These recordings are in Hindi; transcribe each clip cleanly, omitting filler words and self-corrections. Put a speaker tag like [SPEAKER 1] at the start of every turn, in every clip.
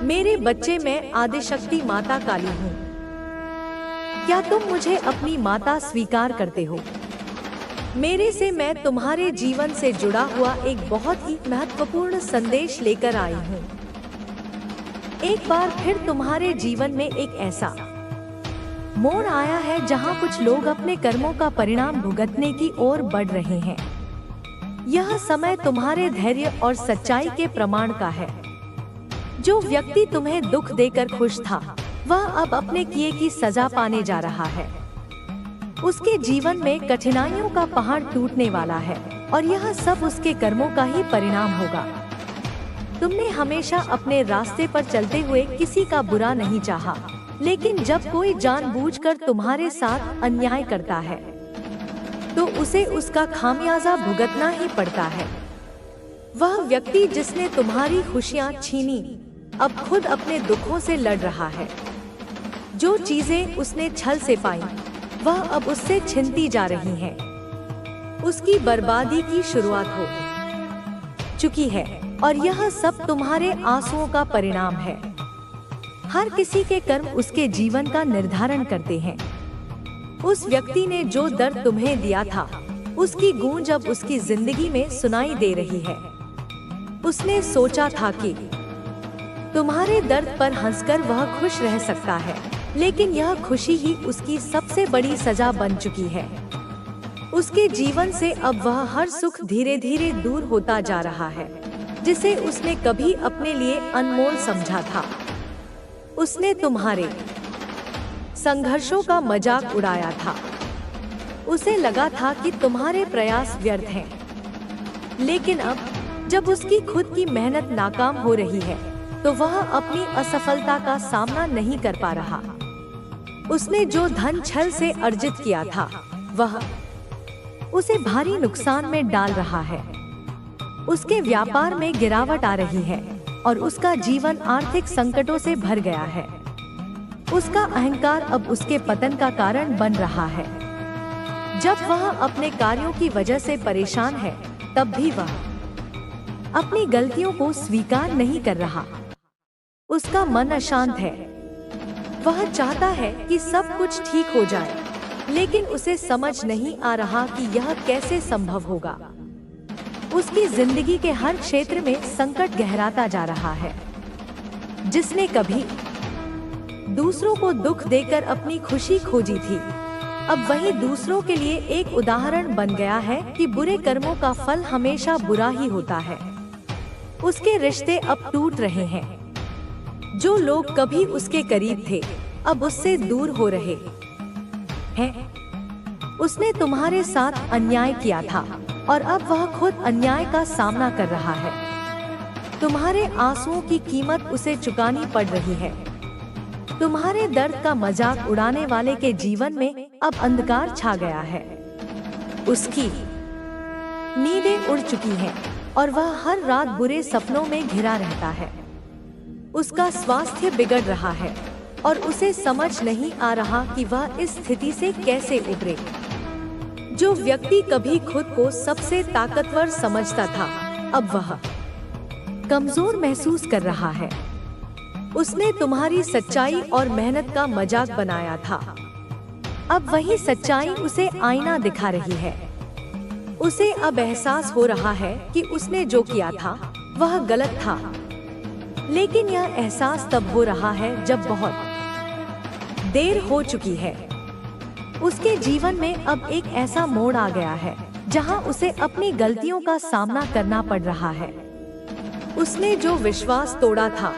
[SPEAKER 1] मेरे बच्चे, मैं आदिशक्ति माता काली हूँ। क्या तुम मुझे अपनी माता स्वीकार करते हो? मेरे से मैं तुम्हारे जीवन से जुड़ा हुआ एक बहुत ही महत्वपूर्ण संदेश लेकर आई हूँ। एक बार फिर तुम्हारे जीवन में एक ऐसा मोड़ आया है जहाँ कुछ लोग अपने कर्मों का परिणाम भुगतने की ओर बढ़ रहे हैं। यह समय तुम्हारे धैर्य और सच्चाई के प्रमाण का है। जो व्यक्ति तुम्हें दुख देकर खुश था, वह अब अपने किए की सजा पाने जा रहा है। उसके जीवन में कठिनाइयों का पहाड़ टूटने वाला है और यह सब उसके कर्मों का ही परिणाम होगा। तुमने हमेशा अपने रास्ते पर चलते हुए किसी का बुरा नहीं चाहा, लेकिन जब कोई जानबूझकर तुम्हारे साथ अन्याय करता है तो उसे उसका खामियाजा भुगतना ही पड़ता है। वह व्यक्ति जिसने तुम्हारी खुशियां छीनी, अब खुद अपने दुखों से लड़ रहा है। जो चीजें उसने छल से पाई, वह अब उससे छिनती जा रही हैं। उसकी बर्बादी की शुरुआत हो चुकी है और यह सब तुम्हारे आंसुओं का परिणाम है। हर किसी के कर्म उसके जीवन का निर्धारण करते हैं। उस व्यक्ति ने जो दर्द तुम्हें दिया था, उसकी गूंज अब उसकी जिंदगी में सुनाई दे रही है। उसने सोचा था कि तुम्हारे दर्द पर हंसकर वह खुश रह सकता है, लेकिन यह खुशी ही उसकी सबसे बड़ी सजा बन चुकी है। उसके जीवन से अब वह हर सुख धीरे धीरे दूर होता जा रहा है, जिसे उसने कभी अपने लिए अनमोल समझा था। उसने तुम्हारे संघर्षों का मजाक उड़ाया था। उसे लगा था कि तुम्हारे प्रयास व्यर्थ हैं। लेकिन अब जब उसकी खुद की मेहनत नाकाम हो रही है, तो वह अपनी असफलता का सामना नहीं कर पा रहा। उसने जो धन छल से अर्जित किया था, वह उसे भारी नुकसान में डाल रहा है। उसके व्यापार में गिरावट आ रही है और उसका जीवन आर्थिक संकटों से भर गया है। उसका अहंकार अब उसके पतन का कारण बन रहा है। जब वह अपने कार्यों की वजह से परेशान है, तब भी वह अपनी गलतियों को स्वीकार नहीं कर रहा। उसका मन अशांत है। वह चाहता है कि सब कुछ ठीक हो जाए, लेकिन उसे समझ नहीं आ रहा कि यह कैसे संभव होगा। उसकी जिंदगी के हर क्षेत्र में संकट गहराता जा रहा है। जिसने कभी दूसरों को दुख देकर अपनी खुशी खोजी थी, अब वही दूसरों के लिए एक उदाहरण बन गया है कि बुरे कर्मों का फल हमेशा बुरा ही होता है। उसके रिश्ते अब टूट रहे हैं। जो लोग कभी उसके करीब थे, अब उससे दूर हो रहे हैं। उसने तुम्हारे साथ अन्याय किया था और अब वह खुद अन्याय का सामना कर रहा है। तुम्हारे आंसुओं की कीमत उसे चुकानी पड़ रही है। तुम्हारे दर्द का मजाक उड़ाने वाले के जीवन में अब अंधकार छा गया है। उसकी नींदें उड़ चुकी हैं और वह हर रात बुरे सपनों में घिरा रहता है। उसका स्वास्थ्य बिगड़ रहा है और उसे समझ नहीं आ रहा कि वह इस स्थिति से कैसे उबरे। जो व्यक्ति कभी खुद को सबसे ताकतवर समझता था, अब वह कमजोर महसूस कर रहा है। उसने तुम्हारी सच्चाई और मेहनत का मजाक बनाया था। अब वही सच्चाई उसे आईना दिखा रही है। उसे अब एहसास हो रहा है कि उसने जो किया था वह गलत था, लेकिन यह एहसास तब हो रहा है जब बहुत देर हो चुकी है। उसके जीवन में अब एक ऐसा मोड़ आ गया है जहां उसे अपनी गलतियों का सामना करना पड़ रहा है। उसने जो विश्वास तोड़ा था,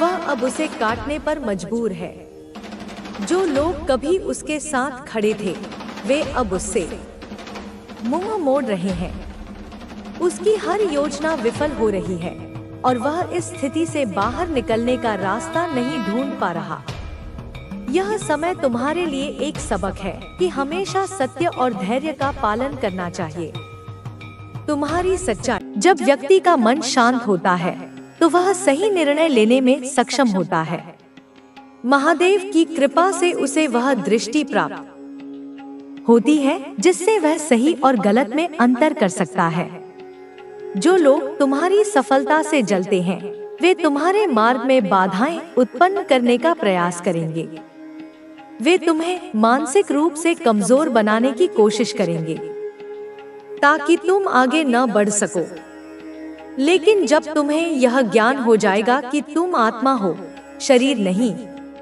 [SPEAKER 1] वह अब उसे काटने पर मजबूर है। जो लोग कभी उसके साथ खड़े थे, वे अब उससे मुंह मोड़ रहे हैं। उसकी हर योजना विफल हो रही है और वह इस स्थिति से बाहर निकलने का रास्ता नहीं ढूंढ पा रहा। यह समय तुम्हारे लिए एक सबक है कि हमेशा सत्य और धैर्य का पालन करना चाहिए। तुम्हारी सच्चाई जब व्यक्ति का मन शांत होता है, तो वह सही निर्णय लेने में सक्षम होता है। महादेव की कृपा से उसे वह दृष्टि प्राप्त होती है जिससे वह सही और गलत में अंतर कर सकता है। जो लोग तुम्हारी सफलता से जलते हैं, वे तुम्हारे मार्ग में बाधाएं उत्पन्न करने का प्रयास करेंगे। वे तुम्हें मानसिक रूप से कमजोर बनाने की कोशिश करेंगे ताकि तुम आगे न बढ़ सको। लेकिन जब तुम्हें यह ज्ञान हो जाएगा कि तुम आत्मा हो, शरीर नहीं,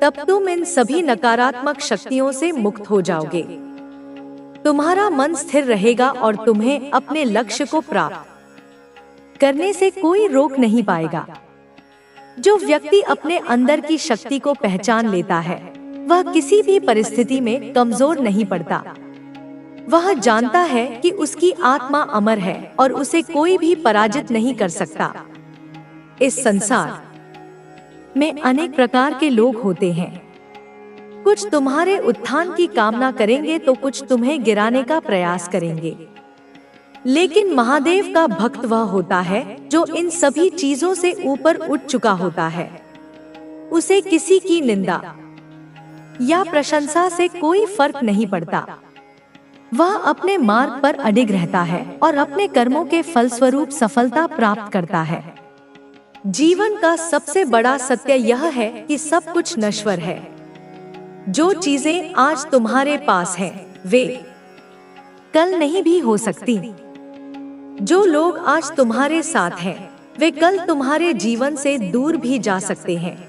[SPEAKER 1] तब तुम इन सभी नकारात्मक शक्तियों से मुक्त हो जाओगे। तुम्हारा मन स्थिर रहेगा और तुम्हें अपने लक्ष्य को प्राप्त करने से कोई रोक नहीं पाएगा। जो व्यक्ति अपने अंदर की शक्ति को पहचान लेता है, वह किसी भी परिस्थिति में कमजोर नहीं पड़ता। वह जानता है कि उसकी आत्मा अमर है और उसे कोई भी पराजित नहीं कर सकता। इस संसार में अनेक प्रकार के लोग होते हैं। कुछ तुम्हारे उत्थान की कामना करेंगे तो कुछ तुम्हें गिराने का प्रयास करेंगे। लेकिन महादेव का भक्त वह होता है जो इन सभी चीजों से ऊपर उठ चुका होता है। उसे किसी की निंदा या प्रशंसा से कोई फर्क नहीं पड़ता। वह अपने मार्ग पर अडिग रहता है और अपने कर्मों के फलस्वरूप सफलता प्राप्त करता है। जीवन का सबसे बड़ा सत्य यह है कि सब कुछ नश्वर है। जो चीजें आज तुम्हारे पास हैं, वे कल नहीं भी हो सकती। जो लोग आज तुम्हारे साथ हैं, वे कल तुम्हारे जीवन से दूर भी जा सकते हैं।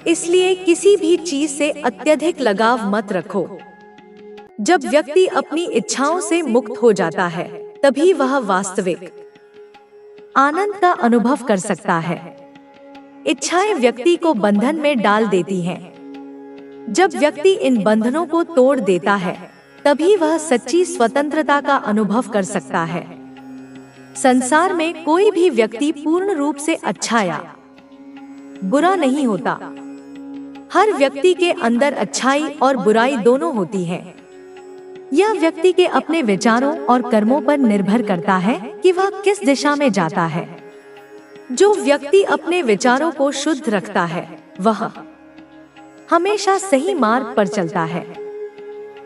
[SPEAKER 1] इसलिए किसी भी चीज से अत्यधिक लगाव मत रखो। जब व्यक्ति अपनी इच्छाओं से मुक्त हो जाता है, तभी वह वास्तविक आनंद का अनुभव कर सकता है। इच्छाएं व्यक्ति को बंधन में डाल देती हैं। जब व्यक्ति इन बंधनों को तोड़ देता है, तभी वह सच्ची स्वतंत्रता का अनुभव कर सकता है। संसार में कोई भी व्यक्ति पूर्ण रूप से अच्छा या बुरा नहीं होता। हर व्यक्ति के अंदर अच्छाई और बुराई दोनों होती है। यह व्यक्ति के अपने विचारों और कर्मों पर निर्भर करता है कि वह किस दिशा में जाता है। जो व्यक्ति अपने विचारों को शुद्ध रखता है, वह हमेशा सही मार्ग पर चलता है।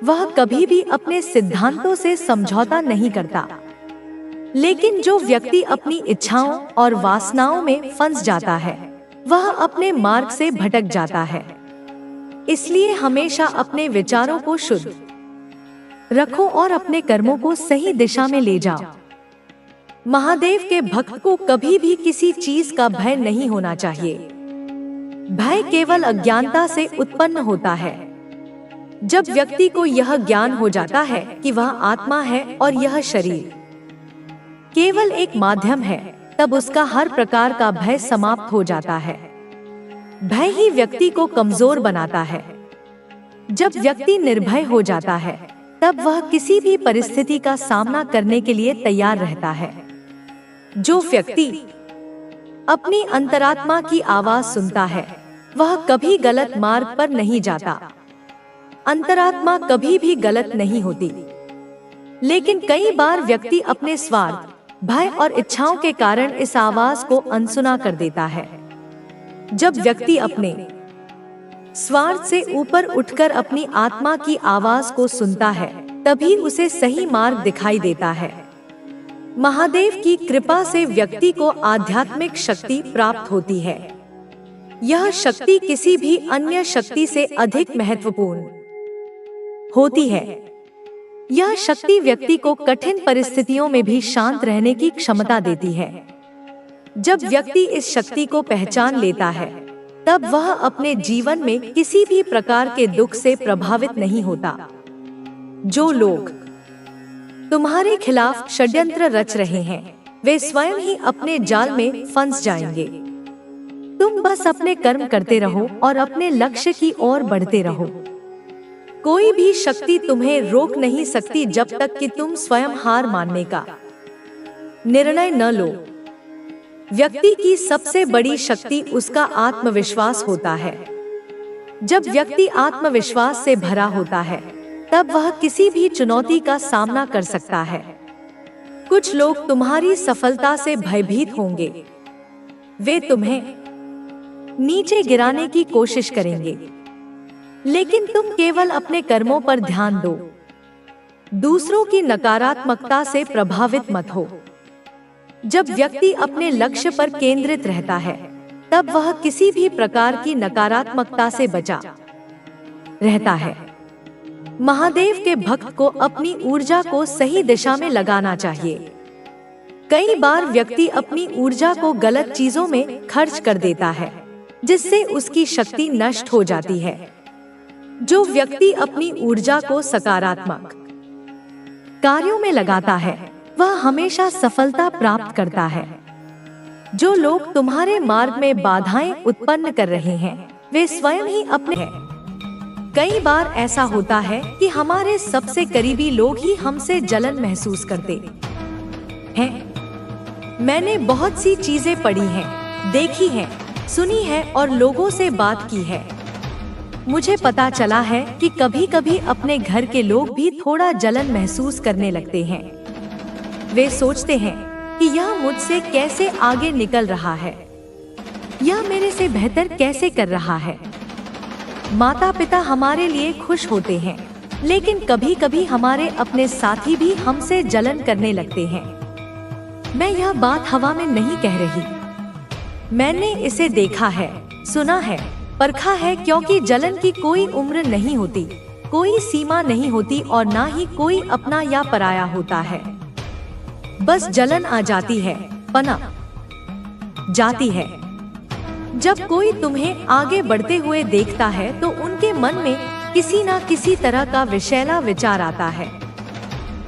[SPEAKER 1] वह कभी भी अपने सिद्धांतों से समझौता नहीं करता। लेकिन जो व्यक्ति अपनी इच्छाओं और वासनाओं में फंस जाता है, वह अपने मार्ग से भटक जाता है। इसलिए हमेशा अपने विचारों को शुद्ध रखो और अपने कर्मों को सही दिशा में ले जाओ। महादेव के भक्त को कभी भी किसी चीज का भय नहीं होना चाहिए। भय केवल अज्ञानता से उत्पन्न होता है। जब व्यक्ति को यह ज्ञान हो जाता है कि वह आत्मा है और यह शरीर केवल एक माध्यम है, तब उसका हर प्रकार का भय समाप्त हो जाता है। भय ही व्यक्ति को कमजोर बनाता है। जब व्यक्ति निर्भय हो जाता है, तब वह किसी भी परिस्थिति का सामना करने के लिए तैयार रहता है। जो व्यक्ति अपनी अंतरात्मा की आवाज सुनता है, वह कभी गलत मार्ग पर नहीं जाता। अंतरात्मा कभी भी गलत नहीं होती। लेकिन कई बार व्यक्ति अपने स्वार्थ, भय और इच्छाओं के कारण इस आवाज को अनसुना कर देता है। जब व्यक्ति अपने स्वार्थ से ऊपर उठकर अपनी आत्मा की आवाज को सुनता है, तभी उसे सही मार्ग दिखाई देता है। महादेव की कृपा से व्यक्ति को आध्यात्मिक शक्ति प्राप्त होती है। यह शक्ति किसी भी अन्य शक्ति से अधिक महत्वपूर्ण होती है। यह शक्ति व्यक्ति को कठिन परिस्थितियों में भी शांत रहने की क्षमता देती है। जब व्यक्ति इस शक्ति को पहचान लेता है, तब वह अपने जीवन में किसी भी प्रकार के दुख से प्रभावित नहीं होता। जो लोग तुम्हारे खिलाफ षड्यंत्र रच रहे हैं, वे स्वयं ही अपने जाल में फंस जाएंगे। तुम बस अपने कर्म करते रहो और अपने लक्ष्य की ओर बढ़ते रहो। कोई भी शक्ति तुम्हें रोक नहीं सकती जब तक कि तुम स्वयं हार मानने का निर्णय न लो। व्यक्ति की सबसे बड़ी शक्ति उसका आत्मविश्वास होता है। जब व्यक्ति आत्मविश्वास से भरा होता है, तब वह किसी भी चुनौती का सामना कर सकता है। कुछ लोग तुम्हारी सफलता से भयभीत होंगे। वे तुम्हें नीचे गिराने की कोशिश करेंगे, लेकिन तुम केवल अपने कर्मों पर ध्यान दो। दूसरों की नकारात्मकता से प्रभावित मत हो। जब व्यक्ति अपने लक्ष्य पर केंद्रित रहता है, तब वह किसी भी प्रकार की नकारात्मकता से बचा रहता है। महादेव के भक्त को अपनी ऊर्जा को सही दिशा में लगाना चाहिए। कई बार व्यक्ति अपनी ऊर्जा को गलत चीजों में खर्च कर देता है, जिससे उसकी शक्ति नष्ट हो जाती है। जो व्यक्ति अपनी ऊर्जा को सकारात्मक कार्यों में लगाता है, वह हमेशा सफलता प्राप्त करता है। जो लोग तुम्हारे मार्ग में बाधाएं उत्पन्न कर रहे हैं, वे स्वयं ही अपने हैं। कई बार ऐसा होता है कि हमारे सबसे करीबी लोग ही हमसे जलन महसूस करते हैं। मैंने बहुत सी चीजें पढ़ी हैं, देखी हैं, सुनी है और लोगों से बात की है। मुझे पता चला है कि कभी-कभी अपने घर के लोग भी थोड़ा जलन महसूस करने लगते हैं। वे सोचते हैं कि यह मुझसे कैसे आगे निकल रहा है, यह मेरे से बेहतर कैसे कर रहा है। माता पिता हमारे लिए खुश होते हैं, लेकिन कभी-कभी हमारे अपने साथी भी हमसे जलन करने लगते हैं। मैं यह बात हवा में नहीं कह रही, मैंने इसे देखा है, सुना है, परखा है, क्योंकि जलन की कोई उम्र नहीं होती, कोई सीमा नहीं होती और ना ही कोई अपना या पराया होता है। बस जलन आ जाती है, पनप जाती है। जब कोई तुम्हें आगे बढ़ते हुए देखता है तो उनके मन में किसी न किसी तरह का विषैला विचार आता है।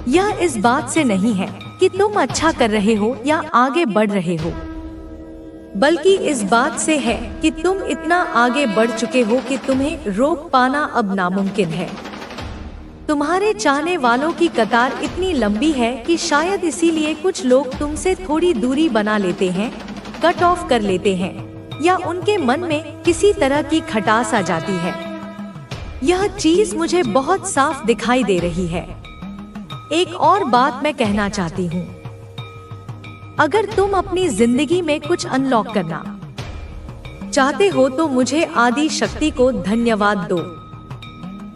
[SPEAKER 1] यह इस बात से नहीं है कि तुम अच्छा कर रहे हो या आगे बढ़ रहे हो, बल्कि इस बात से है कि तुम इतना आगे बढ़ चुके हो कि तुम्हें रोक पाना अब नामुमकिन है। तुम्हारे चाहने वालों की कतार इतनी लंबी है कि शायद इसीलिए कुछ लोग तुमसे थोड़ी दूरी बना लेते हैं, कट ऑफ कर लेते हैं, या उनके मन में किसी तरह की खटास आ जाती है। यह चीज मुझे बहुत साफ दिखाई दे रही है। एक और बात मैं कहना चाहती हूँ, अगर तुम अपनी जिंदगी में कुछ अनलॉक करना चाहते हो तो मुझे आदि शक्ति को धन्यवाद दो।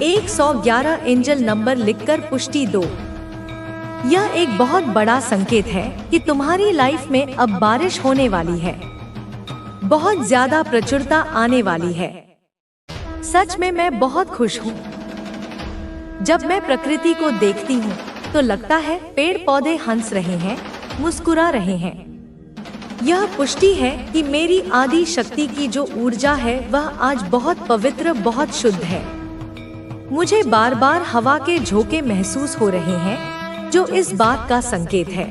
[SPEAKER 1] 111 एंजल नंबर लिखकर पुष्टि दो। यह एक बहुत बड़ा संकेत है कि तुम्हारी लाइफ में अब बारिश होने वाली है, बहुत ज्यादा प्रचुरता आने वाली है। सच में मैं बहुत खुश हूँ। जब मैं प्रकृति को देखती हूँ तो लगता है पेड़ पौधे हंस रहे हैं, मुस्कुरा रहे हैं। यह पुष्टि है कि मेरी आदि शक्ति की जो ऊर्जा है वह आज बहुत पवित्र, बहुत शुद्ध है। मुझे बार बार हवा के झोंके महसूस हो रहे हैं, जो इस बात का संकेत है।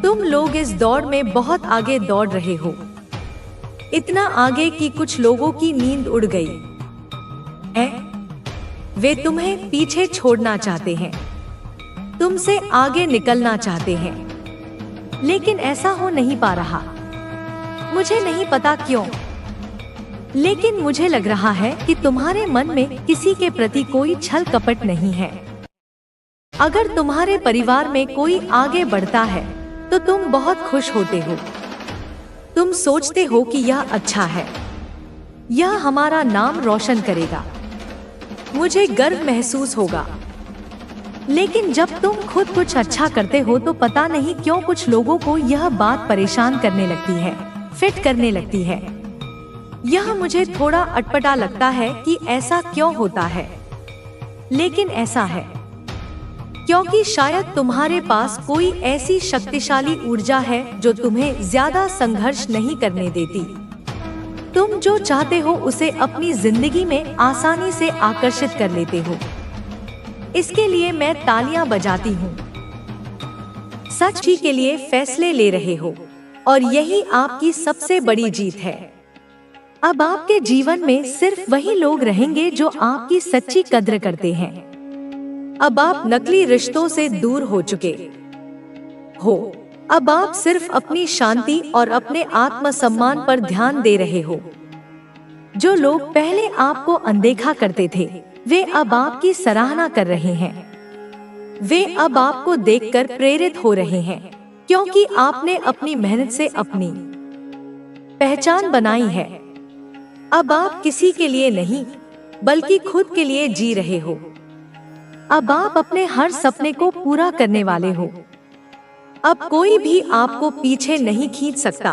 [SPEAKER 1] तुम लोग इस दौड़ में बहुत आगे दौड़ रहे हो, इतना आगे कि कुछ लोगों की नींद उड़ गई है। वे तुम्हें पीछे छोड़ना चाहते हैं, तुमसे आगे निकलना चाहते हैं, लेकिन ऐसा हो नहीं पा रहा। मुझे नहीं पता क्यों, लेकिन मुझे लग रहा है कि तुम्हारे मन में किसी के प्रति कोई छल कपट नहीं है। अगर तुम्हारे परिवार में कोई आगे बढ़ता है तो तुम बहुत खुश होते हो। तुम सोचते हो कि यह अच्छा है, यह हमारा नाम रोशन करेगा, मुझे गर्व महसूस होगा। लेकिन जब तुम खुद कुछ अच्छा करते हो तो पता नहीं क्यों कुछ लोगों को यह बात परेशान करने लगती है, फिट करने लगती है। यह मुझे थोड़ा अटपटा लगता है कि ऐसा क्यों होता है, लेकिन ऐसा है क्योंकि शायद तुम्हारे पास कोई ऐसी शक्तिशाली ऊर्जा है जो तुम्हें ज्यादा संघर्ष नहीं करने देती। तुम जो चाहते हो उसे अपनी जिंदगी में आसानी से आकर्षित कर लेते हो। इसके लिए मैं तालियां बजाती हूँ। सच ही के लिए फैसले ले रहे हो और यही आपकी सबसे बड़ी जीत है। अब आपके जीवन में सिर्फ वही लोग रहेंगे जो आपकी सच्ची कद्र करते हैं। अब आप नकली रिश्तों से दूर हो चुके हो। अब आप सिर्फ अपनी शांति और अपने आत्मसम्मान पर ध्यान दे रहे हो। जो लोग पहले आपको अनदेखा करते थे, वे अब आपकी सराहना कर रहे हैं। वे अब आपको देखकर प्रेरित हो रहे हैं, क्योंकि आपने अपनी मेहनत से अपनी पहचान बनाई है। अब आप किसी के लिए नहीं, बल्कि खुद के लिए जी रहे हो। अब आप अपने हर सपने को पूरा करने वाले हो। अब कोई भी आपको पीछे नहीं खींच सकता।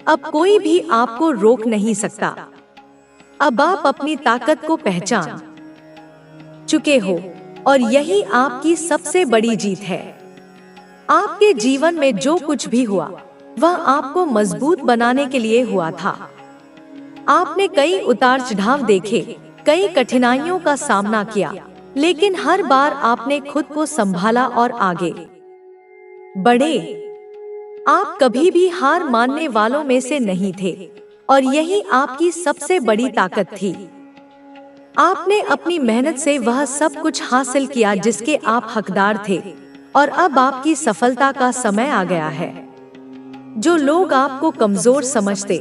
[SPEAKER 1] अब कोई भी आपको रोक नहीं सकता। अब आप अपनी ताकत को पहचान चुके हो और यही आपकी सबसे बड़ी जीत है। आपके जीवन में जो कुछ भी हुआ वह आपको मजबूत बनाने के लिए हुआ था। आपने कई उतार चढ़ाव देखे, कई कठिनाइयों का सामना किया, लेकिन हर बार आपने खुद को संभाला और आगे बढ़े। आप कभी भी हार मानने वालों में से नहीं थे और यही आपकी सबसे बड़ी ताकत थी। आपने अपनी मेहनत से वह सब कुछ हासिल किया जिसके आप हकदार थे और अब आपकी सफलता का समय आ गया है। जो लोग आपको कमजोर समझते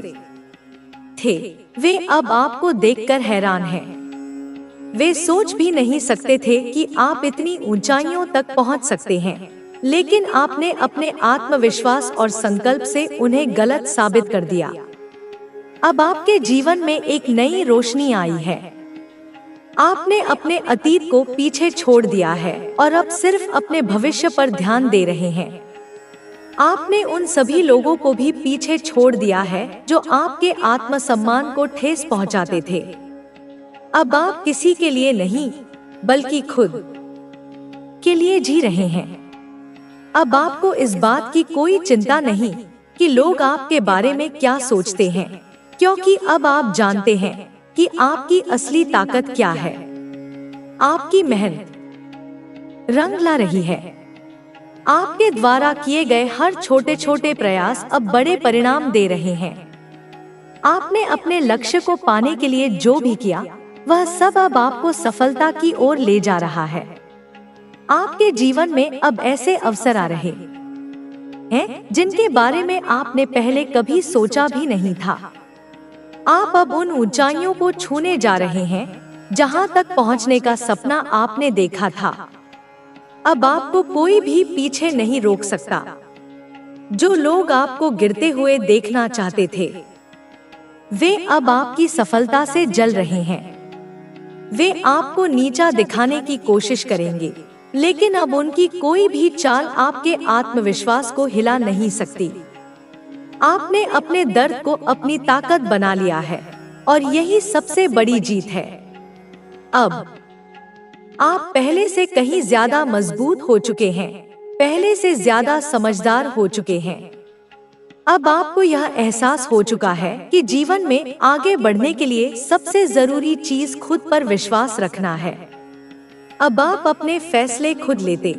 [SPEAKER 1] थे वे अब आपको देखकर हैरान हैं। वे सोच भी नहीं सकते थे कि आप इतनी ऊंचाइयों तक पहुंच सकते हैं, लेकिन आपने अपने आत्मविश्वास और संकल्प से उन्हें गलत साबित कर दिया। अब आपके जीवन में एक नई रोशनी आई है। आपने अपने अतीत को पीछे छोड़ दिया है और अब सिर्फ अपने भविष्य पर ध्यान दे रहे हैं। आपने उन सभी लोगों को भी पीछे छोड़ दिया है जो आपके आत्मसम्मान को ठेस पहुंचाते थे। अब आप किसी के लिए नहीं बल्कि खुद के लिए जी रहे हैं। अब आपको इस बात की कोई चिंता नहीं कि लोग आपके बारे में क्या सोचते हैं, क्योंकि अब आप जानते हैं कि आपकी असली ताकत क्या है। आपकी मेहनत रंग ला रही है। आपके द्वारा किए गए हर छोटे छोटे प्रयास अब बड़े परिणाम दे रहे हैं। आपने अपने लक्ष्य को पाने के लिए जो भी किया वह सब अब आपको सफलता की ओर ले जा रहा है। आपके जीवन में अब ऐसे अवसर आ रहे हैं जिनके बारे में आपने पहले कभी सोचा भी नहीं था। आप अब उन ऊंचाइयों को छूने जा रहे हैं जहां तक पहुंचने का सपना आपने देखा था। अब आपको कोई भी पीछे नहीं रोक सकता। जो लोग आपको गिरते हुए देखना चाहते थे वे अब आपकी सफलता से जल रहे हैं। वे आपको नीचा दिखाने की कोशिश करेंगे, लेकिन अब उनकी कोई भी चाल आपके आत्मविश्वास को हिला नहीं सकती। आपने अपने दर्द को अपनी ताकत बना लिया है और यही सबसे बड़ी जीत है। अब आप पहले से कहीं ज्यादा मजबूत हो चुके हैं, पहले से ज्यादा समझदार हो चुके हैं। अब आपको यह एहसास हो चुका है कि जीवन में आगे बढ़ने के लिए सबसे जरूरी चीज खुद पर विश्वास रखना है। अब आप अपने फैसले खुद लेते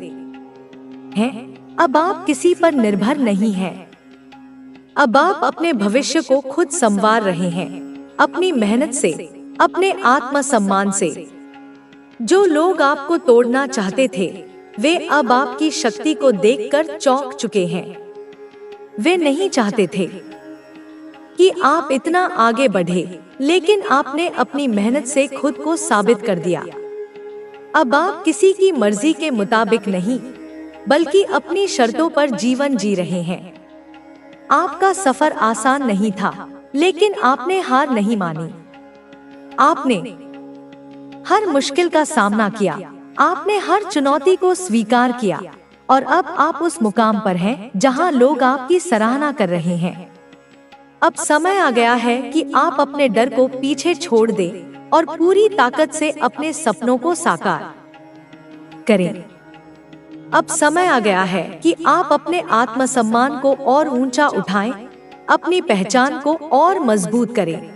[SPEAKER 1] हैं। अब आप किसी पर निर्भर नहीं हैं। अब आप अपने भविष्य को खुद संवार रहे हैं, अपनी मेहनत से, अपने आत्मसम्मान से। जो लोग आपको तोड़ना चाहते थे वे अब आपकी शक्ति को देखकर चौंक चुके हैं। वे नहीं चाहते थे कि आप इतना आगे बढ़े, लेकिन आपने अपनी मेहनत से खुद को साबित कर दिया। अब आप किसी की मर्जी के मुताबिक नहीं बल्कि अपनी शर्तों पर जीवन जी रहे हैं। आपका सफर आसान नहीं था, लेकिन आपने हार नहीं मानी। आपने हर मुश्किल का सामना किया, आपने हर चुनौती को स्वीकार किया और अब आप उस मुकाम पर हैं जहां लोग आपकी सराहना कर रहे हैं। अब समय आ गया है कि आप अपने डर को पीछे छोड़ दें और पूरी ताकत से अपने सपनों को साकार करें। अब समय आ गया है कि आप अपने आत्मसम्मान को और ऊंचा उठाएं, अपनी पहचान को और मजबूत करें।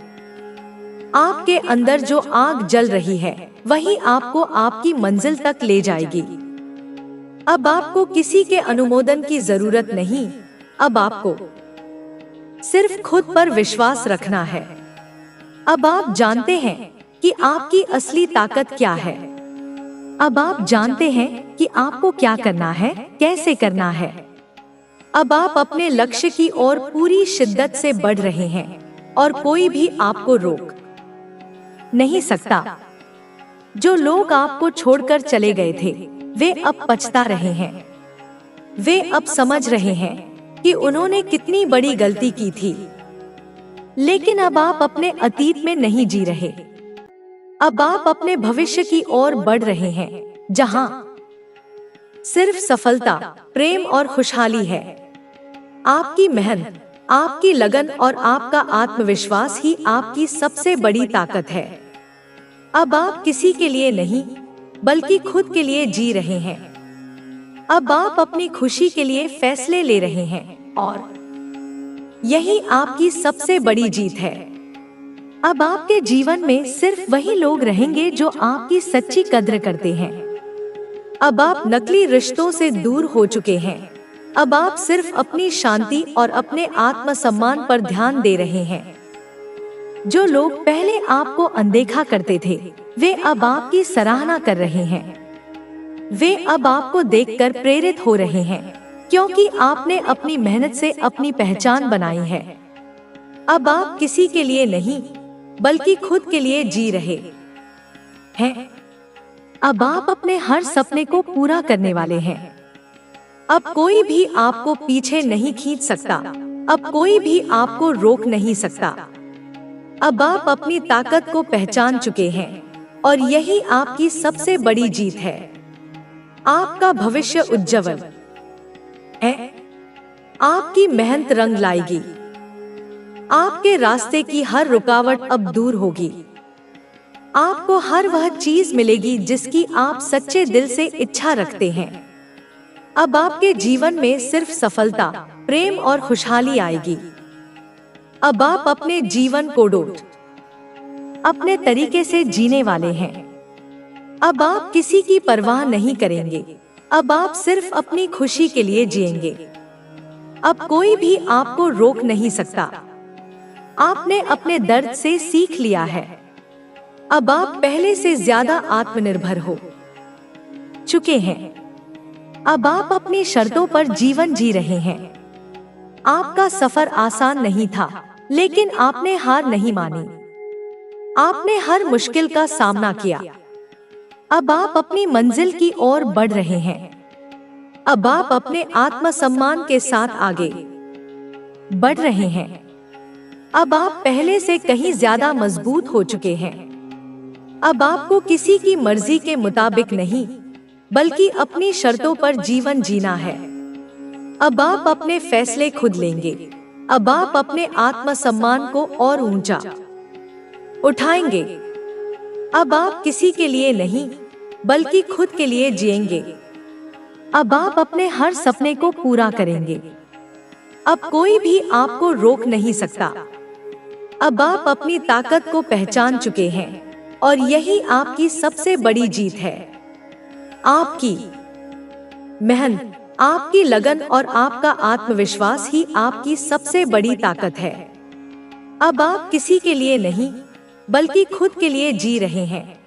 [SPEAKER 1] आपके अंदर जो आग जल रही है वही आपको आपकी मंजिल तक ले जाएगी। अब आपको किसी के अनुमोदन की जरूरत नहीं, अब आपको सिर्फ खुद पर विश्वास रखना है। अब आप जानते हैं कि आपकी असली ताकत क्या है। अब आप जानते हैं कि आपको क्या करना है, कैसे करना है। अब आप अपने लक्ष्य की ओर पूरी शिद्दत से बढ़ रहे हैं और कोई भी आपको रोक नहीं सकता। जो लोग आपको छोड़कर चले गए थे वे अब पछता रहे हैं। वे अब समझ रहे हैं कि उन्होंने कितनी बड़ी गलती की थी। लेकिन अब आप अपने अतीत में नहीं जी रहे। अब आप अपने भविष्य की ओर बढ़ रहे हैं जहां सिर्फ सफलता, प्रेम और खुशहाली है। आपकी मेहनत, आपकी लगन और आपका आत्मविश्वास ही आपकी सबसे बड़ी ताकत है। अब आप किसी के लिए नहीं, बल्कि खुद के लिए जी रहे हैं। अब आप अपनी खुशी के लिए फैसले ले रहे हैं और यही आपकी सबसे बड़ी जीत है। अब आपके जीवन में सिर्फ वही लोग रहेंगे जो आपकी सच्ची कद्र करते हैं। अब आप नकली रिश्तों से दूर हो चुके हैं। अब आप सिर्फ अपनी शांति और अपने आत्मसम्मान पर ध्यान दे रहे हैं। जो लोग पहले आपको अनदेखा करते थे, वे अब आपकी सराहना कर रहे हैं। वे अब आपको देखकर प्रेरित हो रहे हैं, क्योंकि आपने अपनी मेहनत से अपनी पहचान बनाई है। अब आप किसी के लिए नहीं, बल्कि खुद के लिए जी रहे हैं। अब आप अपने हर सपने को पूरा करने वाले हैं। अब कोई भी आपको पीछे नहीं खींच सकता। अब कोई भी आपको रोक नहीं सकता। अब आप अपनी ताकत को पहचान चुके हैं और यही आपकी सबसे बड़ी जीत है। आपका भविष्य उज्जवल है। आपकी मेहनत रंग लाएगी। आपके रास्ते की हर रुकावट अब दूर होगी। आपको हर वह चीज मिलेगी जिसकी आप सच्चे दिल से इच्छा रखते हैं। अब आपके जीवन में सिर्फ सफलता, प्रेम और खुशहाली आएगी। अब आप अपने जीवन को अपने तरीके से जीने वाले हैं। अब आप किसी की परवाह नहीं करेंगे। अब आप सिर्फ अपनी खुशी के लिए जिएंगे। अब कोई भी आपको रोक नहीं सकता। आपने अपने दर्द से सीख लिया है। अब आप पहले से ज्यादा आत्मनिर्भर हो चुके हैं। अब आप अपनी शर्तों पर जीवन जी रहे हैं। आपका सफर आसान नहीं था, लेकिन आपने हार नहीं मानी। आपने हर मुश्किल का सामना किया। अब आप अपनी मंजिल की ओर बढ़ रहे हैं। अब आप अपने आत्मसम्मान के साथ आगे बढ़ रहे हैं। अब आप पहले से कहीं ज्यादा मजबूत हो चुके हैं। अब आपको किसी की मर्जी के मुताबिक नहीं, बल्कि अपनी शर्तों पर जीवन जीना है। अब आप अपने फैसले खुद लेंगे। अब आप अपने आत्मसम्मान को और ऊंचा उठाएंगे। अब आप किसी के लिए नहीं, बल्कि खुद के लिए जिएंगे। अब आप अपने हर सपने को पूरा करेंगे। अब कोई भी आपको रोक नहीं सकता। अब आप अपनी ताकत को पहचान चुके हैं और यही आपकी सबसे बड़ी जीत है। आपकी मेहनत, आपकी लगन और आपका आत्मविश्वास ही आपकी सबसे बड़ी ताकत है। अब आप किसी के लिए नहीं, बल्कि खुद के लिए जी रहे हैं।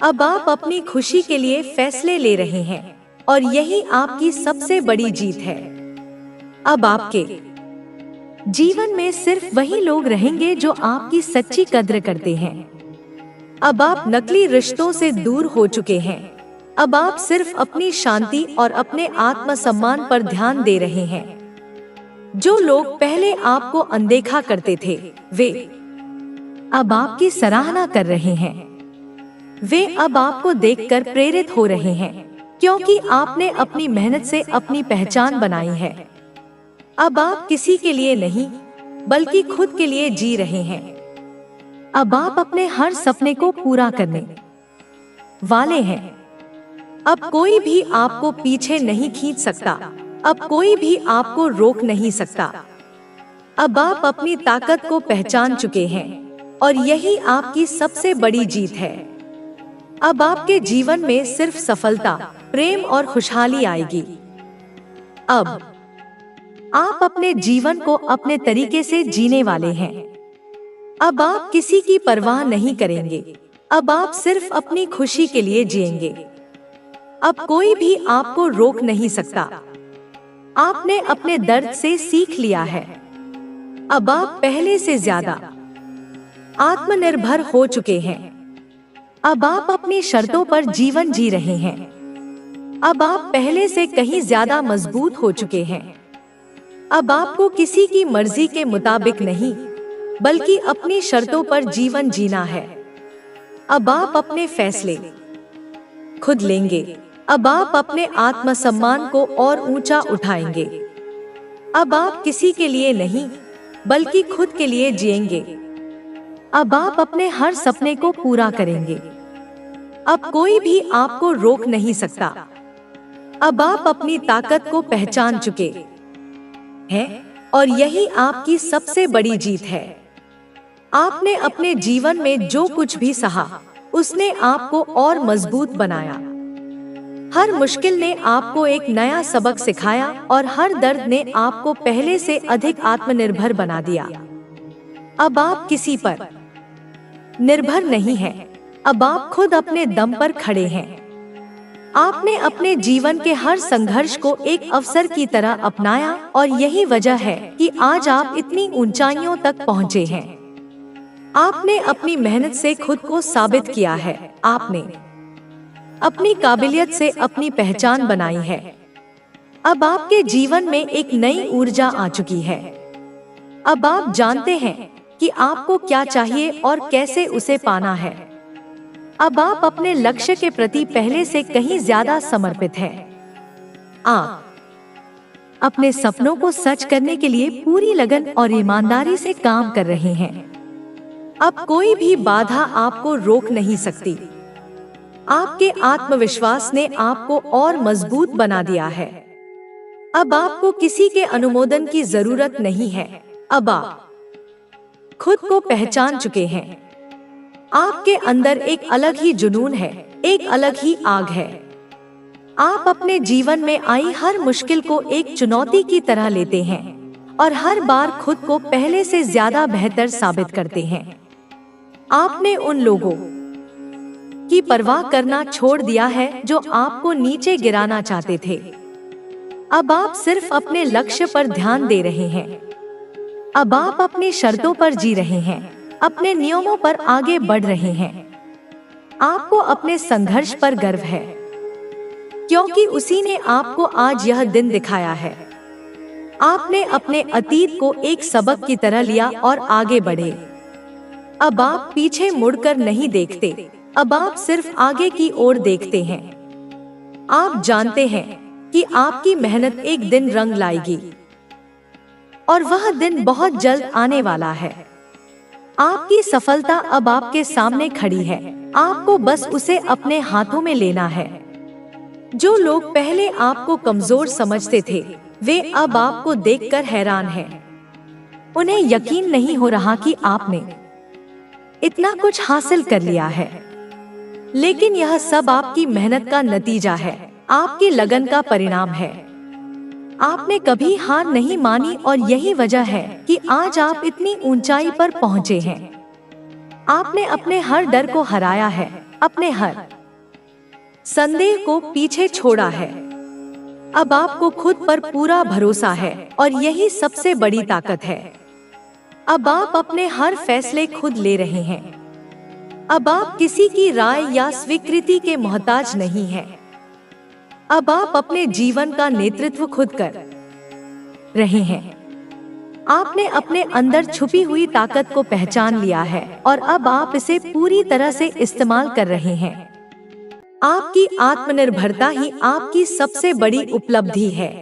[SPEAKER 1] अब आप अपनी खुशी के लिए फैसले ले रहे हैं और यही आपकी सबसे बड़ी जीत है। अब आपके जीवन में सिर्फ वही लोग रहेंगे जो आपकी सच्ची कद्र करते हैं। अब आप नकली रिश्तों से दूर हो चुके हैं। अब आप सिर्फ अपनी शांति और अपने आत्मसम्मान पर ध्यान दे रहे हैं। जो लोग पहले आपको अनदेखा करते थे, वे अब आपकी सराहना कर रहे हैं। वे अब आपको देखकर प्रेरित हो रहे हैं, क्योंकि आपने अपनी मेहनत से अपनी पहचान बनाई है। अब आप किसी के लिए नहीं, बल्कि खुद के लिए जी रहे हैं। अब आप अपने हर सपने को पूरा करने वाले हैं। अब कोई भी आपको पीछे नहीं खींच सकता। अब कोई भी आपको रोक नहीं सकता। अब आप अपनी ताकत को पहचान चुके हैं और यही आपकी सबसे बड़ी जीत है। अब आपके जीवन में सिर्फ सफलता, प्रेम और खुशहाली आएगी। अब आप अपने जीवन को अपने तरीके से जीने वाले हैं। अब आप किसी की परवाह नहीं करेंगे। अब आप सिर्फ अपनी खुशी के लिए जिएंगे। अब कोई भी आपको रोक नहीं सकता। आपने अपने दर्द से सीख लिया है। अब आप पहले से ज्यादा आत्मनिर्भर हो चुके हैं। अब आप अपनी शर्तों पर जीवन जी रहे हैं। अब आप पहले से कहीं ज्यादा मजबूत हो चुके हैं। अब आपको किसी की मर्जी के मुताबिक नहीं, बल्कि अपनी शर्तों पर जीवन जीना है। अब आप अपने फैसले खुद लेंगे। अब आप अपने आत्मसम्मान को और ऊंचा उठाएंगे। अब आप किसी के लिए नहीं, बल्कि खुद के लिए जिएंगे। अब आप अपने हर सपने को पूरा करेंगे। अब कोई भी आपको रोक नहीं सकता। अब आप अपनी ताकत को पहचान चुके हैं और यही आपकी सबसे बड़ी जीत है। आपने अपने जीवन में जो कुछ भी सहा, उसने आपको और मजबूत बनाया। हर मुश्किल ने आपको एक नया सबक सिखाया और हर दर्द ने आपको पहले से अधिक आत्मनिर्भर बना दिया। अब आप किसी पर निर्भर नहीं हैं। अब आप खुद अपने दम पर खड़े हैं। आपने अपने जीवन के हर संघर्ष को एक अवसर की तरह अपनाया और यही वजह है कि आज आप इतनी ऊंचाइयों तक पहुंचे हैं। आपने अपनी मेहनत से खुद को साबित किया है। आपने अपनी काबिलियत से अपनी पहचान बनाई है। अब आपके जीवन में एक नई ऊर्जा आ चुकी है। अब आप जानते हैं कि आपको क्या चाहिए और कैसे उसे पाना है। अब आप अपने लक्ष्य के प्रति पहले से कहीं ज्यादा समर्पित हैं। आप अपने सपनों को सच करने के लिए पूरी लगन और ईमानदारी से काम कर रहे हैं। अब कोई भी बाधा आपको रोक नहीं सकती। आपके आत्मविश्वास ने आपको और मजबूत बना दिया है। अब आपको किसी के अनुमोदन की जरूरत नहीं है। अब आप खुद को पहचान चुके हैं। आपके अंदर एक अलग ही जुनून है, एक अलग ही आग है। आप अपने जीवन में आई हर मुश्किल को एक चुनौती की तरह लेते हैं और हर बार खुद को पहले से ज्यादा बेहतर साबित करते हैं। आपने उन लोगों की परवाह करना छोड़ दिया है जो आपको नीचे गिराना चाहते थे। अब आप सिर्फ अपने लक्ष्य पर ध्यान दे रहे हैं। अब आप अपनी शर्तों पर जी रहे हैं, अपने नियमों पर आगे बढ़ रहे हैं। आपको अपने संघर्ष पर गर्व है, क्योंकि उसी ने आपको आज यह दिन दिखाया है। आपने अपने अतीत को एक सबक की तरह लिया और आगे बढ़े। अब आप पीछे मुड़कर नहीं देखते, अब आप सिर्फ आगे की ओर देखते हैं। आप जानते हैं कि आपकी मेहनत एक दिन रंग लाएगी और वह दिन बहुत जल्द आने वाला है। आपकी सफलता अब आपके सामने खड़ी है, आपको बस उसे अपने हाथों में लेना है। जो लोग पहले आपको कमजोर समझते थे, वे अब आपको देखकर हैरान हैं। उन्हें यकीन नहीं हो रहा कि आपने इतना कुछ हासिल कर लिया है। लेकिन यह सब आपकी मेहनत का नतीजा है, आपकी लगन का परिणाम है। आपने कभी हार नहीं मानी और यही वजह है कि आज आप इतनी ऊंचाई पर पहुंचे हैं। आपने अपने हर डर को हराया है, अपने हर संदेह को पीछे छोड़ा है। अब आपको खुद पर पूरा भरोसा है और यही सबसे बड़ी ताकत है। अब आप अपने हर फैसले खुद ले रहे हैं। अब आप किसी की राय या स्वीकृति के मोहताज नहीं हैं। अब आप अपने जीवन का नेतृत्व खुद कर रहे हैं। आपने अपने अंदर छुपी हुई ताकत को पहचान लिया है और अब आप इसे पूरी तरह से इस्तेमाल कर रहे हैं। आपकी आत्मनिर्भरता ही आपकी सबसे बड़ी उपलब्धि है।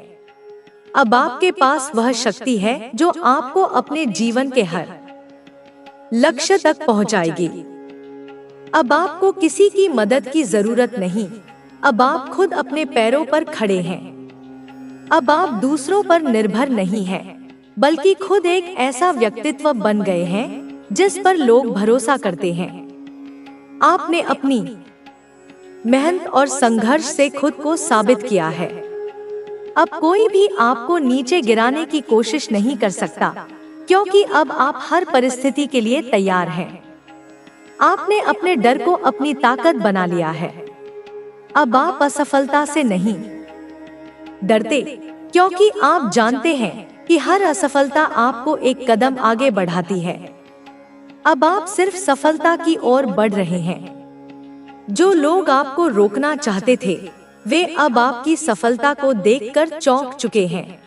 [SPEAKER 1] अब आपके पास वह शक्ति है जो आपको अपने जीवन के हर लक्ष्य तक पहुंचाएगी। अब आपको किसी की मदद की जरूरत नहीं। अब आप खुद अपने पैरों पर खड़े हैं। अब आप दूसरों पर निर्भर नहीं हैं, बल्कि खुद एक ऐसा व्यक्तित्व बन गए हैं जिस पर लोग भरोसा करते हैं। आपने अपनी मेहनत और संघर्ष से खुद को साबित किया है। अब कोई भी आपको नीचे गिराने की कोशिश नहीं कर सकता, क्योंकि अब आप हर परिस्थिति के लिए तैयार हैं। आपने अपने डर को अपनी ताकत बना लिया है। अब आप असफलता से नहीं डरते, क्योंकि आप जानते हैं कि हर असफलता आपको एक कदम आगे बढ़ाती है। अब आप सिर्फ सफलता की ओर बढ़ रहे हैं। जो लोग आपको रोकना चाहते थे, वे अब आपकी सफलता को देखकर चौंक चुके हैं।